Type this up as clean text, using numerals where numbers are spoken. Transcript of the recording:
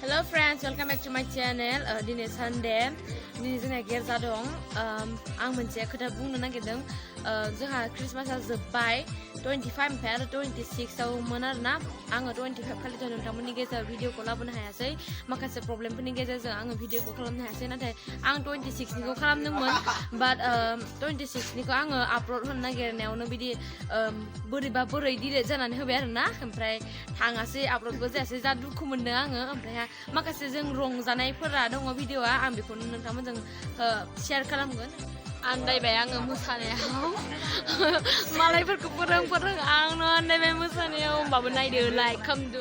Hello friends, welcome back to my channel. Dini Sunday. Dini जोंहा गेरजा दं. आं मोनसे खोथा बुंनो नागिरदों. जोंहा क्रिसमासआ जोब्बाय 25 ओमफ्राय आरो 26 आवमोन आरोना. आङो 25 खालिथ' नोंथांमोननि गेजेराव भिडिअखौ लाबोनो हायासै. माखासे प्रब्लेमफोरनि गेजेरजों आङो भिडिअखौ खालामनो हायासै. नाथाय आं 26निखौ खालामदोंमोन. बाट 26निखौ आङो आपल'ड होनो नागिरनायावनो बिदि बोरैबा बोरै डिलेट जानानै होबाय आरोना. ओमफ्राय थाङासै आपल'डबो जायासै. जा दुखु मोनदों आङो. ओमफ्राय माखासे जों रंजानायफोरा दङ भिडिअआ. आं बेखौनो नोंथांमोनजों शेयार खालामगोन. आन्दायबाय आङो मोसानायाव मालायफोरखौ फोरों आंनो आन्दायबाय मोसानायाव होमबाबो नायदो लाइक खालामदो